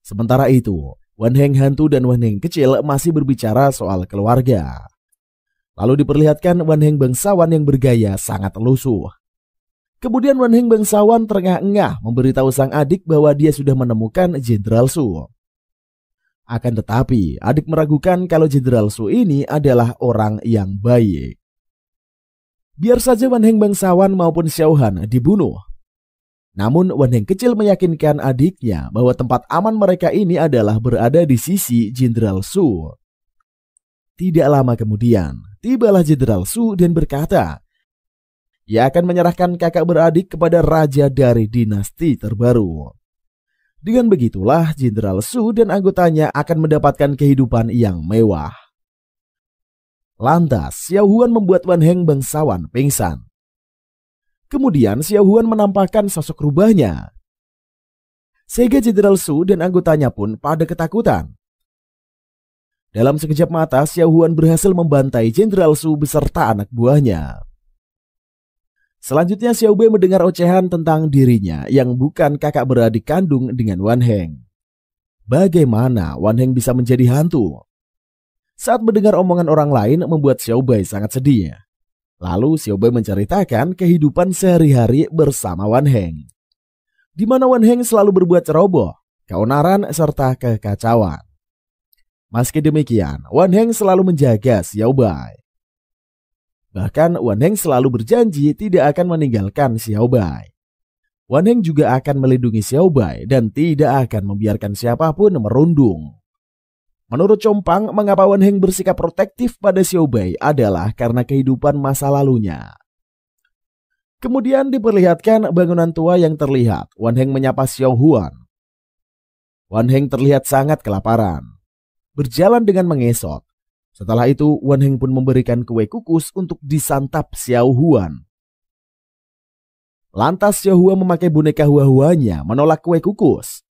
Sementara itu, Wan Heng hantu dan Wan Heng kecil masih berbicara soal keluarga. Lalu diperlihatkan Wan Heng bangsawan yang bergaya sangat lusuh. Kemudian Wan Heng bangsawan terengah-engah memberitahu sang adik bahwa dia sudah menemukan Jenderal Su. Akan tetapi, adik meragukan kalau Jenderal Su ini adalah orang yang baik. Biar saja Wan Heng bangsawan maupun Xiao Han dibunuh. Namun Wan Heng kecil meyakinkan adiknya bahwa tempat aman mereka ini adalah berada di sisi Jenderal Su. Tidak lama kemudian, tibalah Jenderal Su dan berkata, ia akan menyerahkan kakak beradik kepada raja dari dinasti terbaru. Dengan begitulah Jenderal Su dan anggotanya akan mendapatkan kehidupan yang mewah. Lantas, Xiao Huan membuat Wan Heng bangsawan pingsan. Kemudian Xiao Huan menampakkan sosok rubahnya. Sehingga Jenderal Su dan anggotanya pun pada ketakutan. Dalam sekejap mata, Xiao Huan berhasil membantai Jenderal Su beserta anak buahnya. Selanjutnya Xiao Bai mendengar ocehan tentang dirinya yang bukan kakak beradik kandung dengan Wan Heng. Bagaimana Wan Heng bisa menjadi hantu? Saat mendengar omongan orang lain membuat Xiao Bai sangat sedih. Lalu Xiao Bai menceritakan kehidupan sehari-hari bersama Wan Heng. Di mana Wan Heng selalu berbuat ceroboh, keonaran, serta kekacauan. Meski demikian, Wan Heng selalu menjaga Xiao Bai. Bahkan Wan Heng selalu berjanji tidak akan meninggalkan Xiao Bai. Wan Heng juga akan melindungi Xiao Bai dan tidak akan membiarkan siapapun merundung. Menurut Compang, mengapa Wan Heng bersikap protektif pada Xiao Bai adalah karena kehidupan masa lalunya. Kemudian diperlihatkan bangunan tua yang terlihat. Wan Heng menyapa Xiao Huan. Wan Heng terlihat sangat kelaparan. Berjalan dengan mengesot. Setelah itu, Wan Heng pun memberikan kue kukus untuk disantap Xiao Huan. Lantas Xiao Huan memakai boneka hua-huanya menolak kue kukus.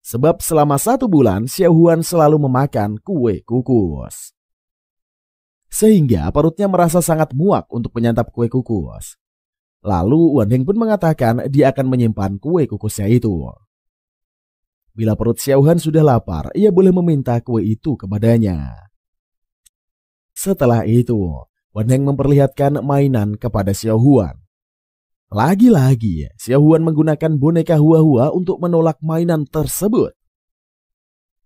Sebab selama 1 bulan Xiao Huan selalu memakan kue kukus. Sehingga perutnya merasa sangat muak untuk menyantap kue kukus. Lalu Wan Heng pun mengatakan dia akan menyimpan kue kukusnya itu. Bila perut Xiao Han sudah lapar, ia boleh meminta kue itu kepadanya. Setelah itu, Wan Heng memperlihatkan mainan kepada Xiao Huan. Lagi-lagi, Xiao Huan menggunakan boneka hua-hua untuk menolak mainan tersebut.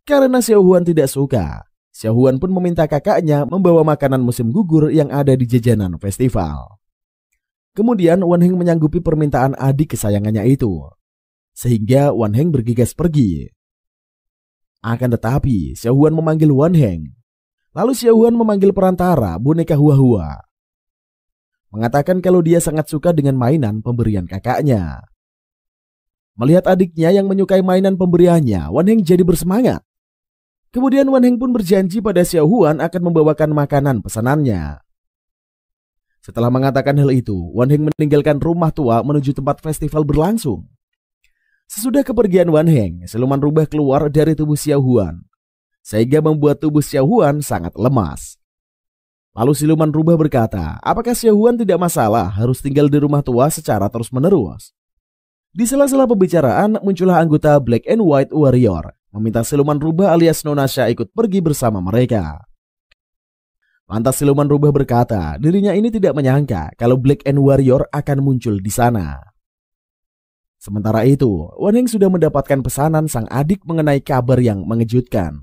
Karena Xiao Huan tidak suka, Xiao Huan pun meminta kakaknya membawa makanan musim gugur yang ada di jajanan festival. Kemudian Wan Heng menyanggupi permintaan adik kesayangannya itu, sehingga Wan Heng bergegas pergi. Akan tetapi, Xiao Huan memanggil Wan Heng. Lalu Xiao Huan memanggil perantara boneka hua-hua, mengatakan kalau dia sangat suka dengan mainan pemberian kakaknya. Melihat adiknya yang menyukai mainan pemberiannya, Wan Heng jadi bersemangat. Kemudian Wan Heng pun berjanji pada Xiao Huan akan membawakan makanan pesanannya. Setelah mengatakan hal itu, Wan Heng meninggalkan rumah tua menuju tempat festival berlangsung. Sesudah kepergian Wan Heng, siluman rubah keluar dari tubuh Xiao Huan, sehingga membuat tubuh Xiao Huan sangat lemas. Lalu siluman rubah berkata, apakah Xiao Huan tidak masalah harus tinggal di rumah tua secara terus-menerus? Di sela-sela pembicaraan, muncullah anggota Black and White Warrior, meminta siluman rubah alias Nonasha ikut pergi bersama mereka. Lantas siluman rubah berkata, dirinya ini tidak menyangka kalau Black and Warrior akan muncul di sana. Sementara itu, Wan Heng sudah mendapatkan pesanan sang adik mengenai kabar yang mengejutkan,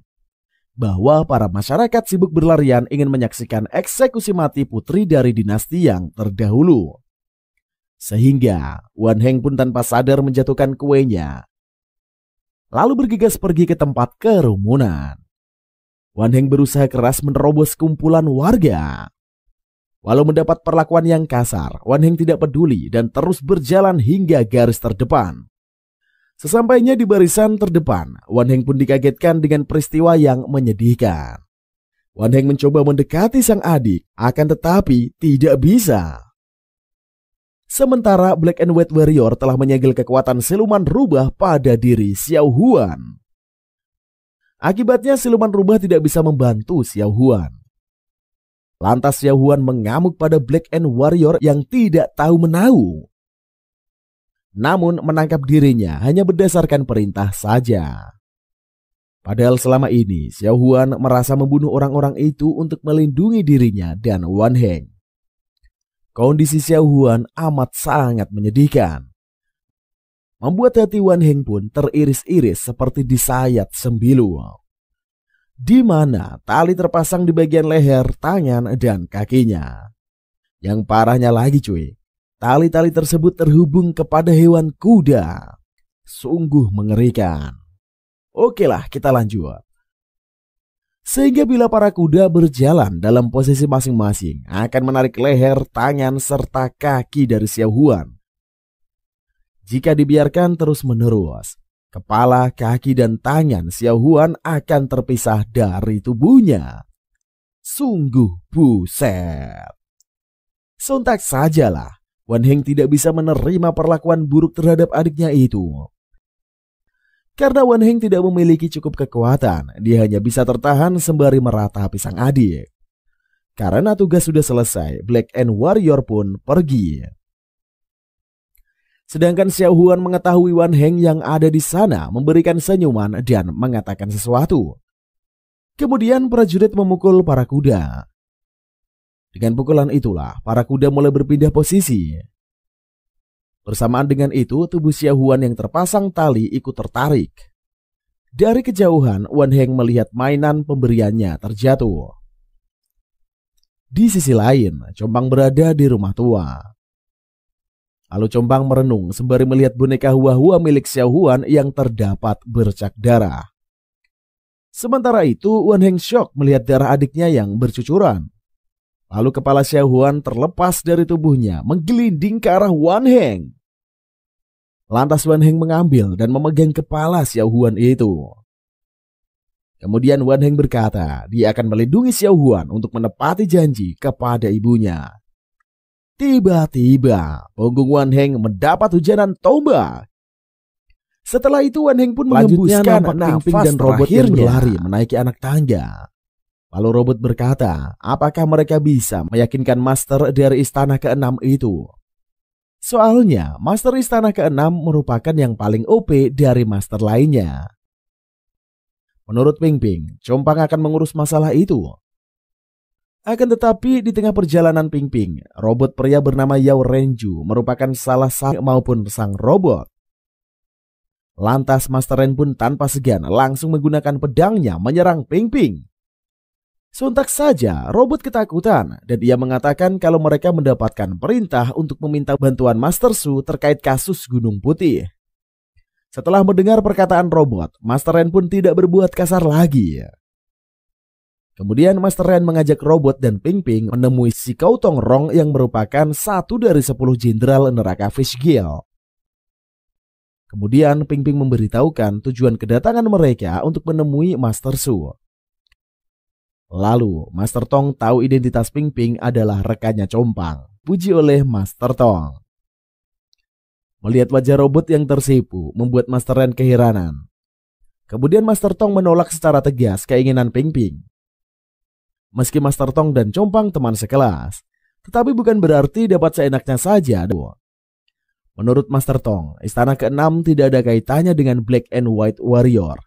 bahwa para masyarakat sibuk berlarian ingin menyaksikan eksekusi mati putri dari dinasti yang terdahulu. Sehingga Wan Heng pun tanpa sadar menjatuhkan kuenya, lalu bergegas pergi ke tempat kerumunan. Wan Heng berusaha keras menerobos kumpulan warga. Walau mendapat perlakuan yang kasar, Wan Heng tidak peduli dan terus berjalan hingga garis terdepan. Sesampainya di barisan terdepan, Wan Heng pun dikagetkan dengan peristiwa yang menyedihkan. Wan Heng mencoba mendekati sang adik, akan tetapi tidak bisa. Sementara Black and White Warrior telah menyegel kekuatan siluman rubah pada diri Xiao Huan. Akibatnya siluman rubah tidak bisa membantu Xiao Huan. Lantas Xiao Huan mengamuk pada Black and Warrior yang tidak tahu menahu. Namun menangkap dirinya hanya berdasarkan perintah saja. Padahal selama ini Xiao Huan merasa membunuh orang-orang itu untuk melindungi dirinya dan Wan Heng. Kondisi Xiao Huan amat sangat menyedihkan, membuat hati Wan Heng pun teriris-iris seperti disayat sembilu, di mana tali terpasang di bagian leher, tangan, dan kakinya. Yang parahnya lagi cuy, tali-tali tersebut terhubung kepada hewan kuda. Sungguh mengerikan. Oke lah, kita lanjut. Sehingga bila para kuda berjalan dalam posisi masing-masing, akan menarik leher, tangan, serta kaki dari Xiao Huan. Jika dibiarkan terus-menerus, kepala, kaki, dan tangan Xiao Huan akan terpisah dari tubuhnya. Sungguh buset. Sontak sajalah, Wan Heng tidak bisa menerima perlakuan buruk terhadap adiknya itu. Karena Wan Heng tidak memiliki cukup kekuatan, dia hanya bisa tertahan sembari meratapi sang adik. Karena tugas sudah selesai, Black and Warrior pun pergi. Sedangkan Xiao Huan mengetahui Wan Heng yang ada di sana memberikan senyuman dan mengatakan sesuatu. Kemudian prajurit memukul para kuda. Dengan pukulan itulah para kuda mulai berpindah posisi. Bersamaan dengan itu, tubuh Xiao Huan yang terpasang tali ikut tertarik. Dari kejauhan, Wan Heng melihat mainan pemberiannya terjatuh. Di sisi lain, Combang berada di rumah tua. Lalu Combang merenung sembari melihat boneka hua-hua milik Xiao Huan yang terdapat bercak darah. Sementara itu, Wan Heng syok melihat darah adiknya yang bercucuran. Lalu kepala Xiao Huan terlepas dari tubuhnya, menggelinding ke arah Wan Heng. Lantas Wan Heng mengambil dan memegang kepala Xiao Huan itu. Kemudian Wan Heng berkata, dia akan melindungi Xiao Huan untuk menepati janji kepada ibunya. Tiba-tiba, punggung Wan Heng mendapat hujanan tombak. Setelah itu Wan Heng pun mengembuskan nafas dan robot yang berlari menaiki anak tangga. Lalu robot berkata, apakah mereka bisa meyakinkan master dari istana ke-6 itu? Soalnya master istana ke-6 merupakan yang paling OP dari master lainnya. Menurut Ping Ping, Compang akan mengurus masalah itu. Akan tetapi di tengah perjalanan Ping Ping, robot pria bernama Yao Renju merupakan salah satu maupun sang robot. Lantas Master Ren pun tanpa segan langsung menggunakan pedangnya menyerang Ping Ping. Sontak saja robot ketakutan dan ia mengatakan kalau mereka mendapatkan perintah untuk meminta bantuan Master Su terkait kasus Gunung Putih. Setelah mendengar perkataan robot, Master Ren pun tidak berbuat kasar lagi. Kemudian Master Ren mengajak robot dan Ping Ping menemui si Kou Tong Rong yang merupakan satu dari 10 jenderal neraka Fish Guild. Kemudian Ping Ping memberitahukan tujuan kedatangan mereka untuk menemui Master Su. Lalu Master Tong tahu identitas Ping Ping adalah rekannya Compang, puji oleh Master Tong. Melihat wajah robot yang tersipu membuat Master Ren keheranan. Kemudian Master Tong menolak secara tegas keinginan Ping Ping. Meski Master Tong dan Compang teman sekelas, tetapi bukan berarti dapat seenaknya saja. Menurut Master Tong, istana ke-6 tidak ada kaitannya dengan Black and White Warrior.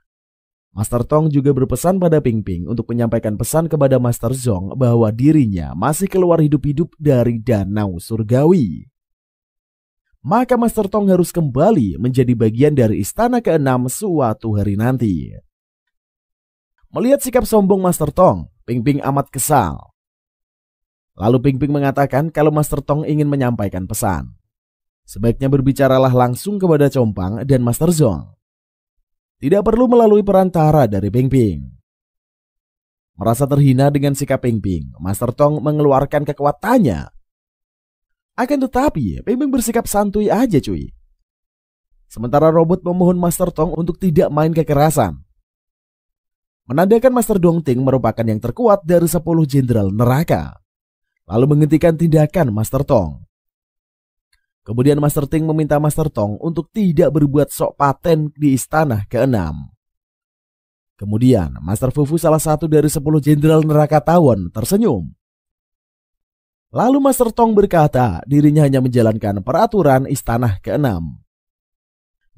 Master Tong juga berpesan pada Ping Ping untuk menyampaikan pesan kepada Master Zong bahwa dirinya masih keluar hidup-hidup dari danau surgawi. Maka Master Tong harus kembali menjadi bagian dari istana ke-6 suatu hari nanti. Melihat sikap sombong Master Tong, Ping Ping amat kesal. Lalu Ping Ping mengatakan kalau Master Tong ingin menyampaikan pesan, sebaiknya berbicaralah langsung kepada Compang dan Master Zong. Tidak perlu melalui perantara dari Ping Ping. Merasa terhina dengan sikap Ping Ping, Master Tong mengeluarkan kekuatannya. Akan tetapi, Ping Ping bersikap santuy aja cuy. Sementara robot memohon Master Tong untuk tidak main kekerasan. Menandakan Master Dong Ting merupakan yang terkuat dari 10 jenderal neraka. Lalu menghentikan tindakan Master Tong. Kemudian Master Ting meminta Master Tong untuk tidak berbuat sok paten di istana ke-6. Kemudian Master Fufu, salah satu dari 10 jenderal neraka tawon, tersenyum. Lalu Master Tong berkata dirinya hanya menjalankan peraturan istana ke-6.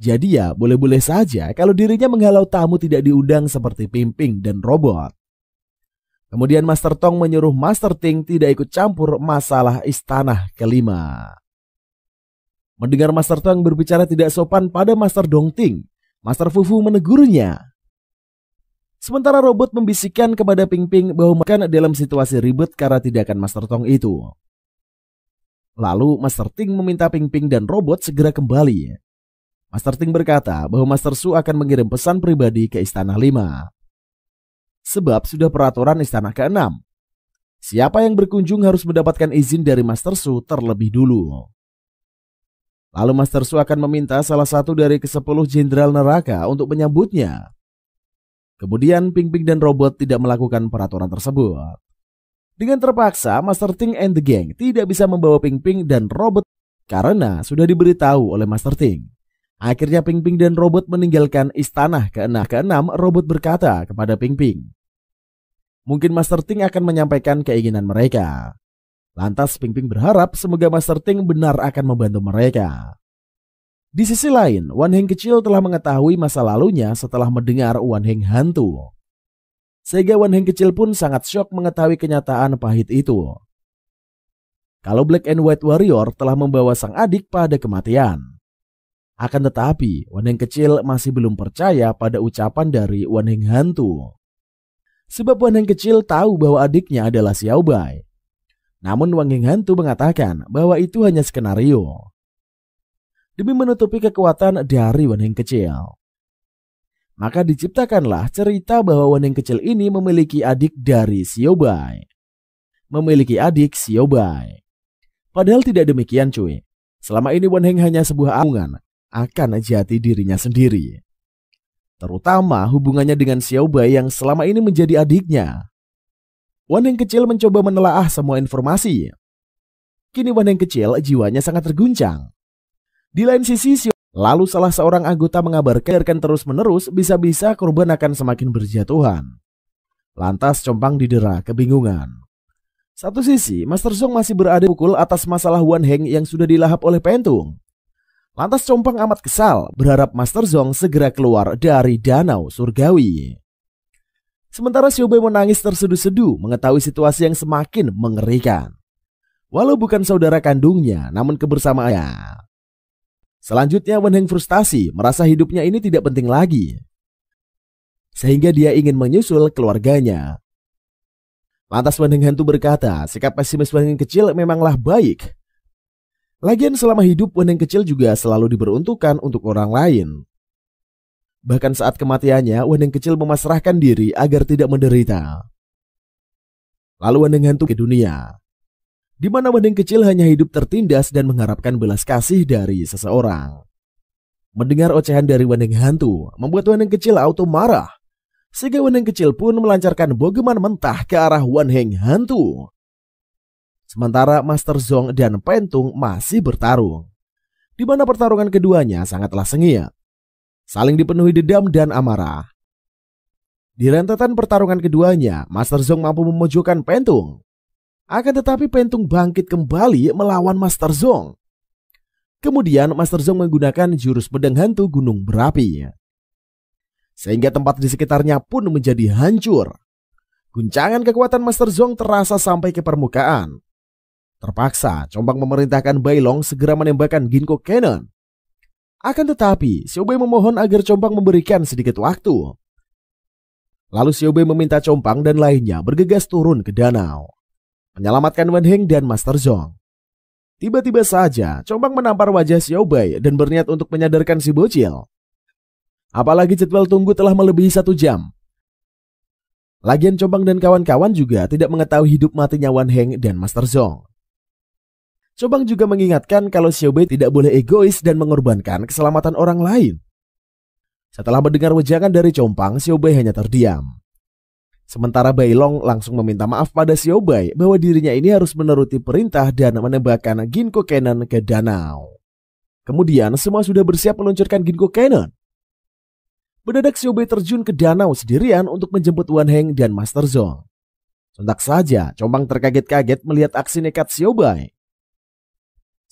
Jadi ya boleh-boleh saja kalau dirinya menghalau tamu tidak diundang seperti Ping Ping dan robot. Kemudian Master Tong menyuruh Master Ting tidak ikut campur masalah istana ke-5. Mendengar Master Tong berbicara tidak sopan pada Master Dong Ting, Master Fufu menegurnya. Sementara robot membisikkan kepada Ping Ping bahwa mereka dalam situasi ribet karena tindakan Master Tong itu. Lalu Master Ting meminta Ping Ping dan robot segera kembali. Master Ting berkata bahwa Master Su akan mengirim pesan pribadi ke istana 5. Sebab sudah peraturan istana ke-6. Siapa yang berkunjung harus mendapatkan izin dari Master Su terlebih dulu. Lalu Master Su akan meminta salah satu dari ke-10 jenderal neraka untuk menyambutnya. Kemudian Ping Ping dan robot tidak melakukan peraturan tersebut. Dengan terpaksa Master Ting and the Gang tidak bisa membawa Ping Ping dan robot karena sudah diberitahu oleh Master Ting. Akhirnya Ping Ping dan robot meninggalkan istana ke-6. Robot berkata kepada Ping Ping, mungkin Master Ting akan menyampaikan keinginan mereka. Lantas Ping Ping berharap semoga Master Ting benar akan membantu mereka. Di sisi lain, Wan Heng kecil telah mengetahui masa lalunya setelah mendengar Wan Heng hantu. Sehingga Wan Heng kecil pun sangat syok mengetahui kenyataan pahit itu. Kalau Black and White Warrior telah membawa sang adik pada kematian. Akan tetapi, Wan Heng kecil masih belum percaya pada ucapan dari Wan Heng hantu. Sebab Wan Heng kecil tahu bahwa adiknya adalah Xiao Bai. Namun Wan Heng hantu mengatakan bahwa itu hanya skenario. Demi menutupi kekuatan dari Wan Heng kecil. Maka diciptakanlah cerita bahwa Wan Heng kecil ini memiliki adik dari Xiao Bai. Memiliki adik Xiao Bai. Padahal tidak demikian cuy. Selama ini Wan Heng hanya sebuah angan akan jati dirinya sendiri. Terutama hubungannya dengan Xiao Bai yang selama ini menjadi adiknya. Wan Heng kecil mencoba menelaah semua informasi. Kini Wan Heng kecil jiwanya sangat terguncang. Di lain sisi, lalu salah seorang anggota mengabarkan terus-menerus bisa-bisa korban akan semakin berjatuhan. Lantas Compang didera kebingungan. Satu sisi, Master Zong masih berada pukul atas masalah Wan Heng yang sudah dilahap oleh Pentung. Lantas Compang amat kesal, berharap Master Zong segera keluar dari danau surgawi. Sementara Xiaobei menangis terseduh-seduh mengetahui situasi yang semakin mengerikan. Walau bukan saudara kandungnya, namun kebersamaannya. Selanjutnya Wan Heng frustasi merasa hidupnya ini tidak penting lagi. Sehingga dia ingin menyusul keluarganya. Lantas Wan Heng Hantu berkata, sikap pesimis Wan Heng kecil memanglah baik. Lagian selama hidup Wan Heng kecil juga selalu diperuntukkan untuk orang lain. Bahkan saat kematiannya, Wan Heng kecil memasrahkan diri agar tidak menderita. Lalu Wan Heng Hantu ke dunia, di mana Wan Heng kecil hanya hidup tertindas dan mengharapkan belas kasih dari seseorang. Mendengar ocehan dari Wan Heng Hantu membuat Wan Heng kecil auto marah, sehingga Wan Heng kecil pun melancarkan bogeman mentah ke arah Wan Heng Hantu. Sementara Master Zong dan Pentung masih bertarung, di mana pertarungan keduanya sangatlah sengit, saling dipenuhi dendam dan amarah. Di rentetan pertarungan keduanya, Master Zong mampu memojokkan Pentung. Akan tetapi Pentung bangkit kembali melawan Master Zong. Kemudian Master Zong menggunakan jurus pedang hantu gunung berapi, sehingga tempat di sekitarnya pun menjadi hancur. Guncangan kekuatan Master Zong terasa sampai ke permukaan. Terpaksa Combang memerintahkan Bai Long segera menembakkan Ginkgo Cannon. Akan tetapi Xiaobei memohon agar Combang memberikan sedikit waktu. Lalu Xiaobei meminta Combang dan lainnya bergegas turun ke danau, menyelamatkan Wan Heng dan Master Zong. Tiba-tiba saja Combang menampar wajah Xiaobei dan berniat untuk menyadarkan si bocil. Apalagi jadwal tunggu telah melebihi 1 jam. Lagian Combang dan kawan-kawan juga tidak mengetahui hidup matinya Wan Heng dan Master Zong. Combang juga mengingatkan kalau Xiaobei tidak boleh egois dan mengorbankan keselamatan orang lain. Setelah mendengar wejangan dari Combang, Xiaobei hanya terdiam. Sementara Bai Long langsung meminta maaf pada Xiaobei bahwa dirinya ini harus menuruti perintah dan menembakkan Ginkgo Cannon ke danau. Kemudian semua sudah bersiap meluncurkan Ginkgo Cannon. Mendadak Xiaobei terjun ke danau sendirian untuk menjemput Wan Heng dan Master Zong. Sontak saja Combang terkaget-kaget melihat aksi nekat Xiaobei.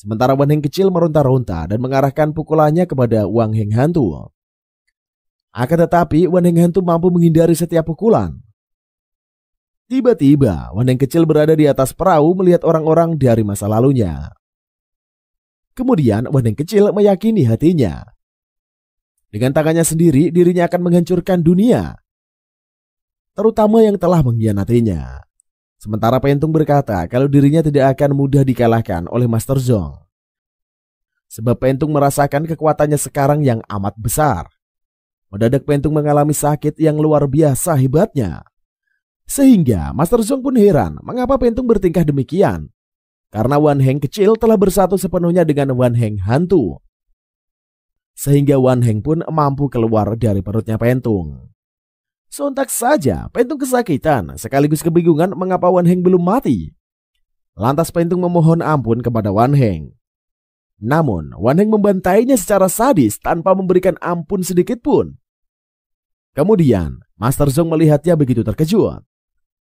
Sementara Wan Heng kecil meronta-ronta dan mengarahkan pukulannya kepada Wan Heng Hantu. Akan tetapi Wan Heng Hantu mampu menghindari setiap pukulan. Tiba-tiba Wan Heng kecil berada di atas perahu melihat orang-orang dari masa lalunya. Kemudian Wan Heng kecil meyakini hatinya, dengan tangannya sendiri dirinya akan menghancurkan dunia, terutama yang telah mengkhianatinya. Sementara Pentung berkata kalau dirinya tidak akan mudah dikalahkan oleh Master Zong. Sebab Pentung merasakan kekuatannya sekarang yang amat besar. Mendadak Pentung mengalami sakit yang luar biasa hebatnya. Sehingga Master Zong pun heran mengapa Pentung bertingkah demikian. Karena Wan Heng kecil telah bersatu sepenuhnya dengan Wan Heng Hantu. Sehingga Wan Heng pun mampu keluar dari perutnya Pentung. Sontak saja Pentung kesakitan sekaligus kebingungan mengapa Wan Heng belum mati. Lantas Pentung memohon ampun kepada Wan Heng. Namun Wan Heng membantainya secara sadis tanpa memberikan ampun sedikit pun. Kemudian Master Zong melihatnya begitu terkejut.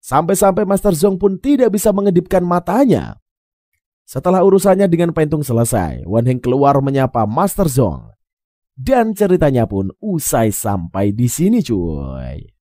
Sampai-sampai Master Zong pun tidak bisa mengedipkan matanya. Setelah urusannya dengan Pentung selesai, Wan Heng keluar menyapa Master Zong. Dan ceritanya pun usai sampai di sini cuy.